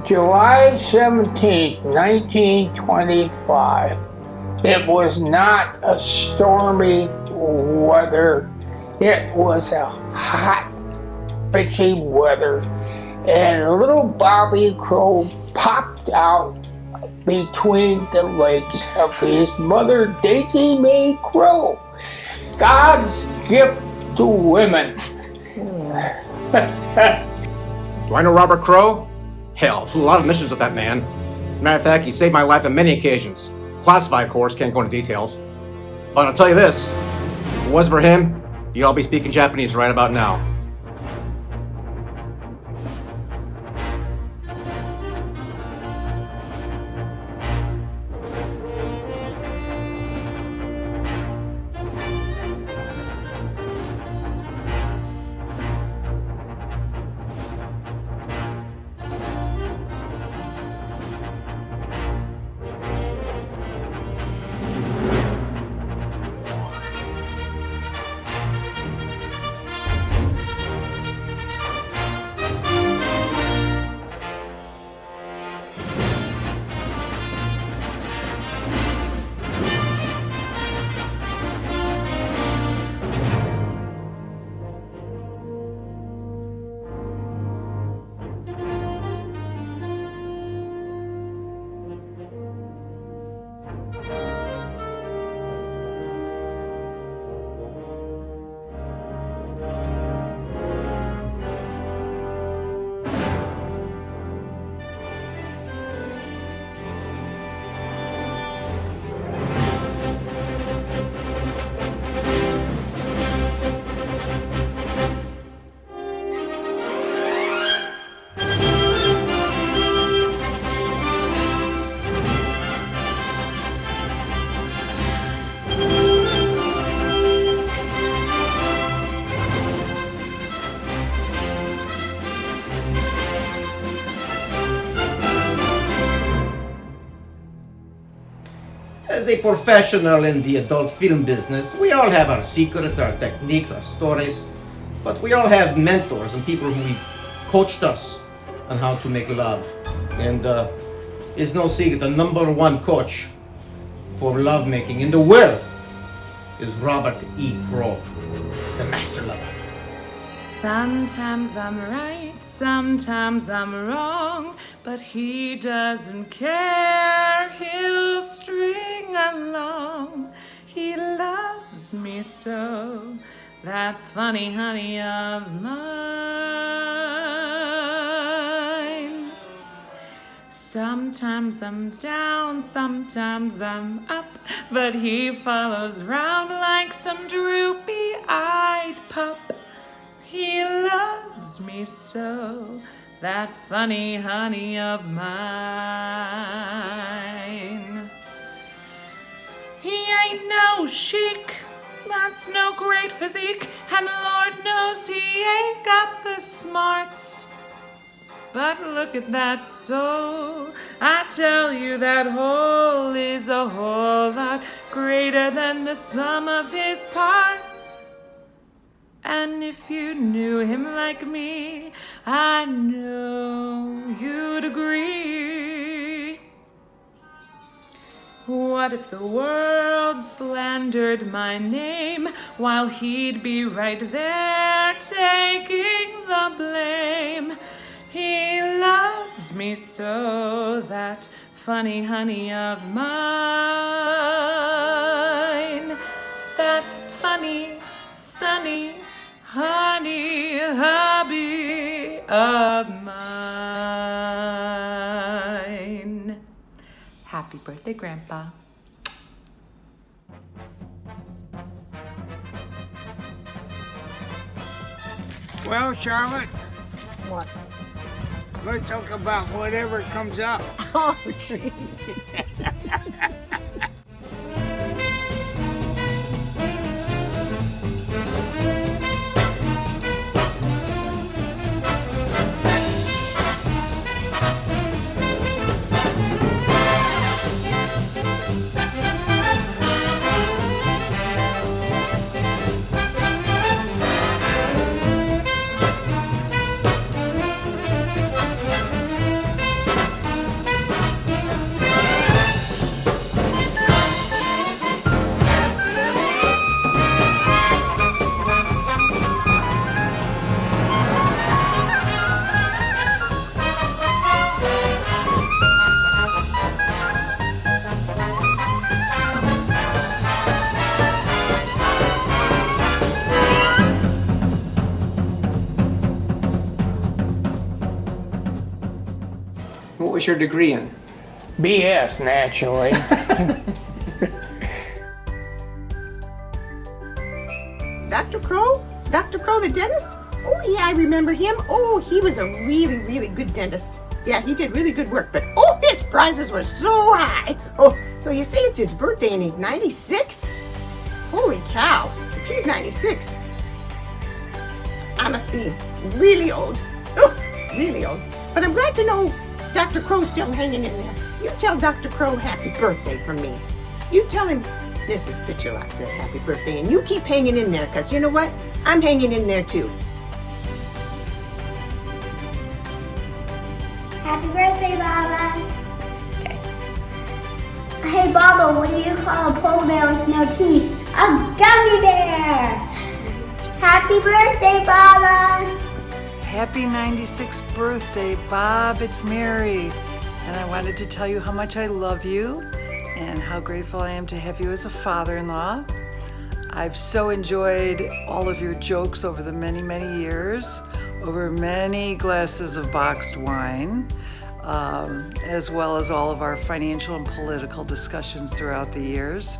July 17th, 1925. It was not a stormy weather. It was a hot, bitchy weather. And little Bobby Crowe popped out between the legs of his mother, Daisy Mae Crowe. God's gift to women. Do I know Robert Crowe? Hell, a lot of missions with that man. Matter of fact, he saved my life on many occasions. Classified, of course, can't go into details. But I'll tell you this, if it wasn't for him, you'd all be speaking Japanese right about now. As a professional in the adult film business, we all have our secrets, our techniques, our stories, but we all have mentors and people who coached us on how to make love. And it's no secret, the number one coach for lovemaking in the world is Robert E. Crowe, the master lover. Sometimes I'm right, sometimes I'm wrong, but he doesn't care, he'll string along. He loves me so, that funny honey of mine. Sometimes I'm down, sometimes I'm up, but he follows round like some droopy-eyed pup. He loves me so, that funny honey of mine. He ain't no chic, that's no great physique, and Lord knows he ain't got the smarts. But look at that soul, I tell you that whole is a whole lot greater than the sum of his parts. And if you knew him like me, I know you'd agree. What if the world slandered my name while he'd be right there taking the blame? He loves me so, that funny honey of mine, that funny, sunny honey hubby of mine. Happy birthday, Grandpa. Well, Charlotte, What? let's talk about whatever comes up. Oh, jeez. was your degree in? BS, naturally. Dr. Crowe? Dr. Crowe, the dentist? Oh, yeah, I remember him. Oh, he was a really, really good dentist. Yeah, he did really good work, but oh, his prices were so high. Oh, so you say it's his birthday and he's 96? Holy cow, if he's 96, I must be really old. Oh, really old. But I'm glad to know Dr. Crowe's still hanging in there. You tell Dr. Crowe happy birthday from me. You tell him Mrs. Pitcherlot said happy birthday, and you keep hanging in there, because you know what? I'm hanging in there too. Happy birthday, Baba. Okay. Hey, Baba, what do you call a polar bear with no teeth? A gummy bear. Happy birthday, Baba. Happy 96th birthday, Bob. It's Mary. And I wanted to tell you how much I love you and how grateful I am to have you as a father-in-law. I've so enjoyed all of your jokes over the many, many years, over many glasses of boxed wine, as well as all of our financial and political discussions throughout the years.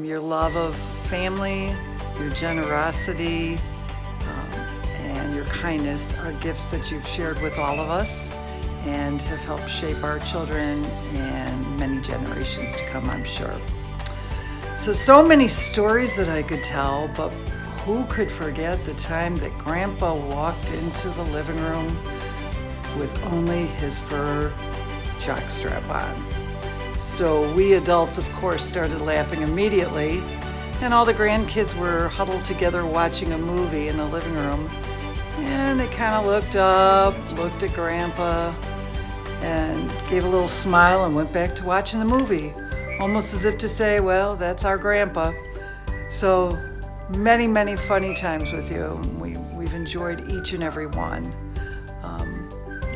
Your love of family, your generosity, and your kindness are gifts that you've shared with all of us and have helped shape our children and many generations to come, I'm sure. So many stories that I could tell, but who could forget the time that Grandpa walked into the living room with only his fur jockstrap on? So we adults, of course, started laughing immediately, and all the grandkids were huddled together watching a movie in the living room. And they kind of looked up, looked at Grandpa, and gave a little smile and went back to watching the movie, almost as if to say, well, that's our Grandpa. So many, many funny times with you. We've enjoyed each and every one.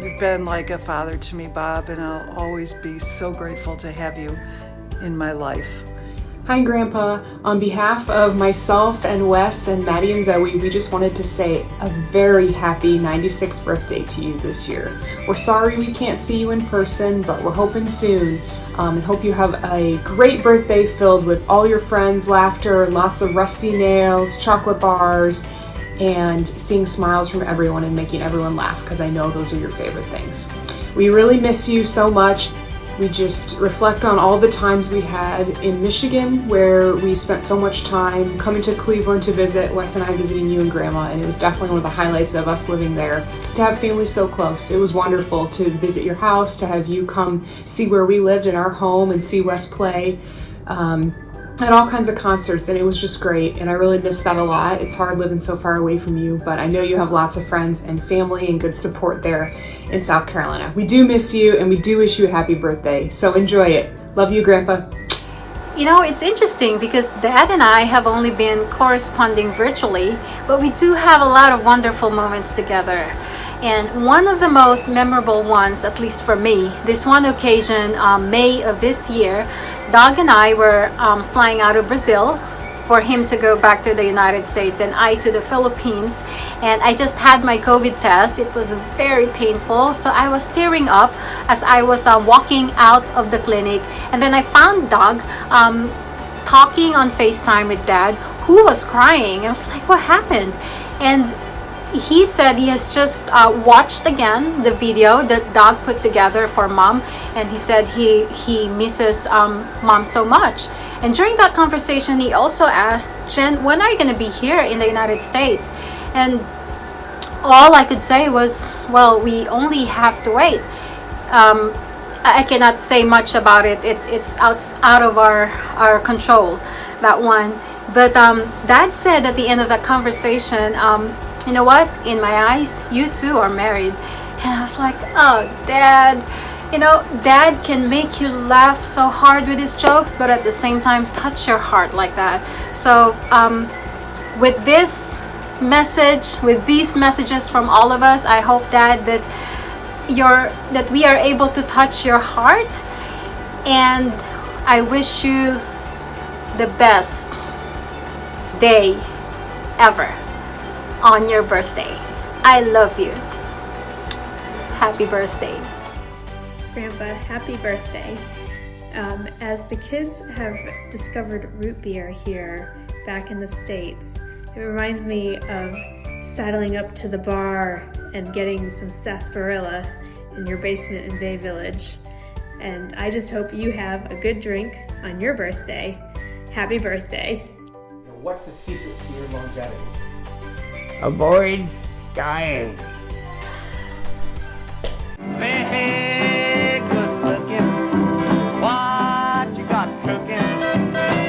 You've been like a father to me, Bob, and I'll always be so grateful to have you in my life. Hi, Grandpa. On behalf of myself and Wes and Maddie and Zoe, we just wanted to say a very happy 96th birthday to you this year. We're sorry we can't see you in person, but we're hoping soon, and hope you have a great birthday filled with all your friends, laughter, lots of rusty nails, chocolate bars, and seeing smiles from everyone and making everyone laugh, because I know those are your favorite things. We really miss you so much. We just reflect on all the times we had in Michigan where we spent so much time coming to Cleveland to visit, Wes and I visiting you and Grandma, and it was definitely one of the highlights of us living there, to have family so close. It was wonderful to visit your house, to have you come see where we lived in our home and see Wes play. At all kinds of concerts, and it was just great, and I really miss that a lot. It's hard living so far away from you, but I know you have lots of friends and family and good support there in South Carolina. We do miss you, and we do wish you a happy birthday, so enjoy it. Love you, Grandpa. You know, it's interesting because Dad and I have only been corresponding virtually, but we do have a lot of wonderful moments together. And one of the most memorable ones, at least for me, this one occasion, May of this year, Doug and I were flying out of Brazil for him to go back to the United States and I to the Philippines. And I just had my COVID test. It was very painful. So I was tearing up as I was walking out of the clinic. And then I found Doug talking on FaceTime with Dad, who was crying. I was like, what happened? And he said he has just watched again the video that Doug put together for Mom, and he said he misses Mom so much. And during that conversation, he also asked, Jen, when are you going to be here in the United States? And all I could say was, well, we only have to wait. I cannot say much about it. It's out of our control, that one. But Dad said at the end of that conversation, you know what, in my eyes, you two are married. And I was like, oh, Dad, you know, Dad can make you laugh so hard with his jokes, but at the same time touch your heart like that. So with this message, with these messages from all of us, I hope, Dad, that we are able to touch your heart, and I wish you the best day ever on your birthday. I love you. Happy birthday. Grandpa, happy birthday. As the kids have discovered root beer here back in the States, it reminds me of sidling up to the bar and getting some sarsaparilla in your basement in Bay Village. And I just hope you have a good drink on your birthday. Happy birthday. What's the secret to your longevity? Avoid dying. Say, hey, good looking, what you got cooking?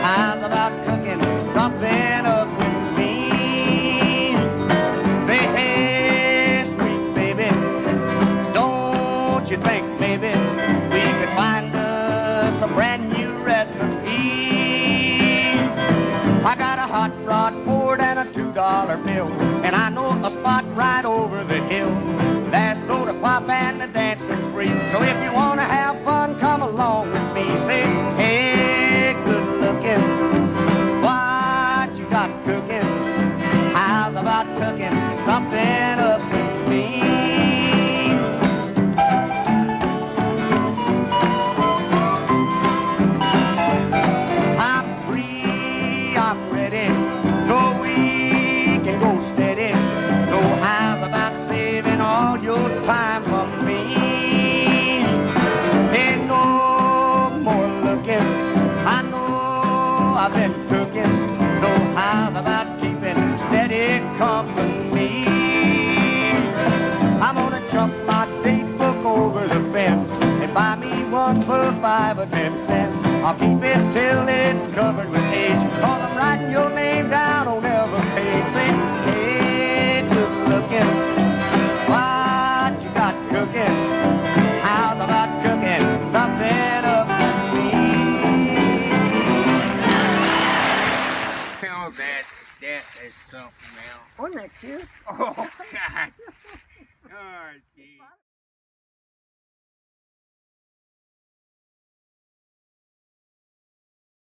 How's about cooking something up with me? Say, hey, sweet baby, don't you think maybe we could find us a brand new recipe? I got a hot rod Ford and a $2 bill, and I know a spot right over the hill. There's soda pop and the dancing's free. So if you wanna have fun, come along with me. Say, hey, good looking, what you got cooking? How's about cooking something up with me? I'm free, I'm ready, so we can go steady. So how's about saving all your time from me? Ain't no more looking, I know I've been cooking. So how's about keeping steady company? I'm gonna jump my date book over the fence and buy me one for 5 or 10 cents. I'll keep it till it's covered with age, 'cause I'm writing your name down on every page. Say, hey, good looking, what you got cooking? How's about cooking something up with me? Oh, that is something else. Wasn't that cute? Oh, God. Oh, gee.